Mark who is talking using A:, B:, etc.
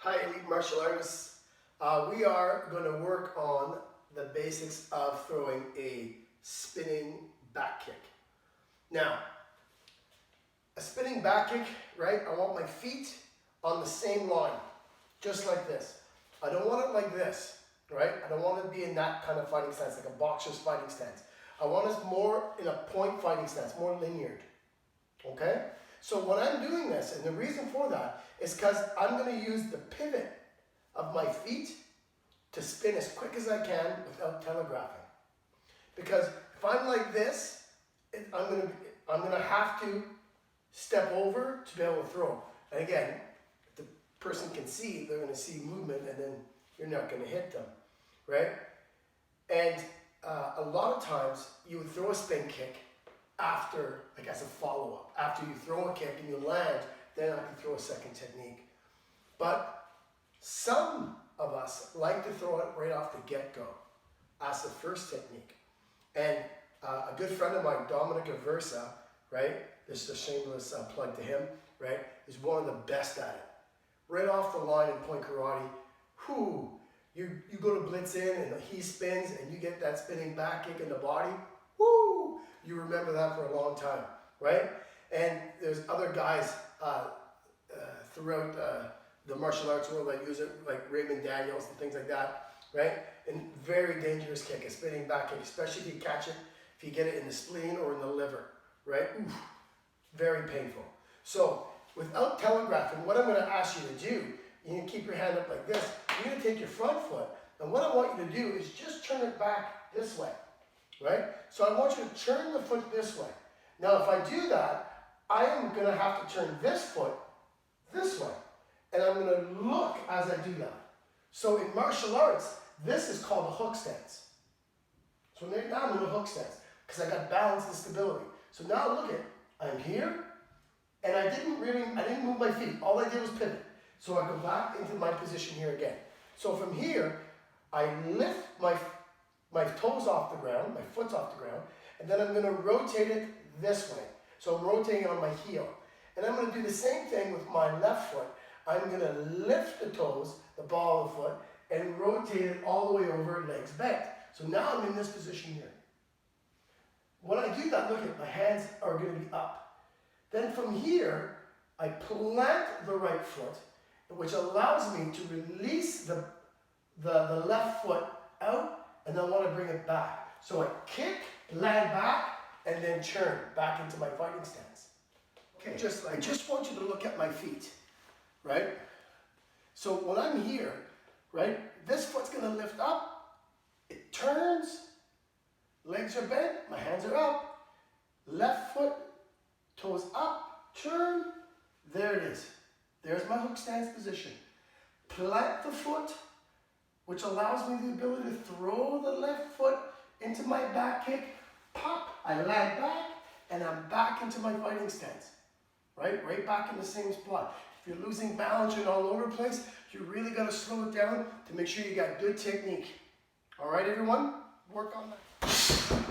A: Hi, elite martial artists. We are going to work on the basics of throwing a spinning back kick. Now, a spinning back kick, right? I want my feet on the same line, just like this. I don't want it like this, right? I don't want it to be in that kind of fighting stance, like a boxer's fighting stance. I want us more in a point fighting stance, more linear, okay? So when I'm doing this, and the reason for that is because I'm going to use the pivot of my feet to spin as quick as I can without telegraphing. Because if I'm like this, I'm going to have to step over to be able to throw. And again, if the person can see, they're going to see movement, and then you're not going to hit them, right? And a lot of times you would throw a spin kick after, like as a follow-up. After you throw a kick and you land, then I can throw a second technique. But some of us like to throw it right off the get-go as the first technique. And a good friend of mine, Dominic Aversa, right, this is a shameless plug to him, right, is one of the best at it. Right off the line in point karate, you go to blitz in and he spins and you get that spinning back kick in the body, whoo, you remember that for a long time, right? And there's other guys throughout the martial arts world that use it, like Raymond Daniels and things like that, right? And very dangerous kick, a spinning back kick, especially if you catch it, if you get it in the spleen or in the liver, right? Oof, very painful. So without telegraphing, what I'm going to ask you to do, you can keep your hand up like this. You're going to take your front foot, and what I want you to do is just turn it back this way, right? So I want you to turn the foot this way. Now if I do that, I am going to have to turn this foot this way, and I'm going to look as I do that. So in martial arts, this is called a hook stance. So now I'm in a hook stance because I got balance and stability. So now look at, I'm here, and I didn't move my feet. All I did was pivot. So I go back into my position here again. So from here, I lift my toes off the ground, my foot's off the ground, and then I'm going to rotate it this way. So I'm rotating on my heel. And I'm going to do the same thing with my left foot. I'm going to lift the toes, the ball of the foot, and rotate it all the way over, legs bent. So now I'm in this position here. When I do that, look at my hands are going to be up. Then from here, I plant the right foot, which allows me to release the left foot out, and then I want to bring it back. So I kick, land back, and then turn back into my fighting stance. Okay, I just want you to look at my feet, right? So when I'm here, right, this foot's going to lift up, it turns, legs are bent, my hands are up, left foot, toes up, turn, there it is. There's my hook stance position. Plant the foot, which allows me the ability to throw the left foot into my back kick, pop, I land back, and I'm back into my fighting stance, right? Right back in the same spot. If you're losing balance and all over the place, you really got to slow it down to make sure you got good technique. All right, everyone? Work on that.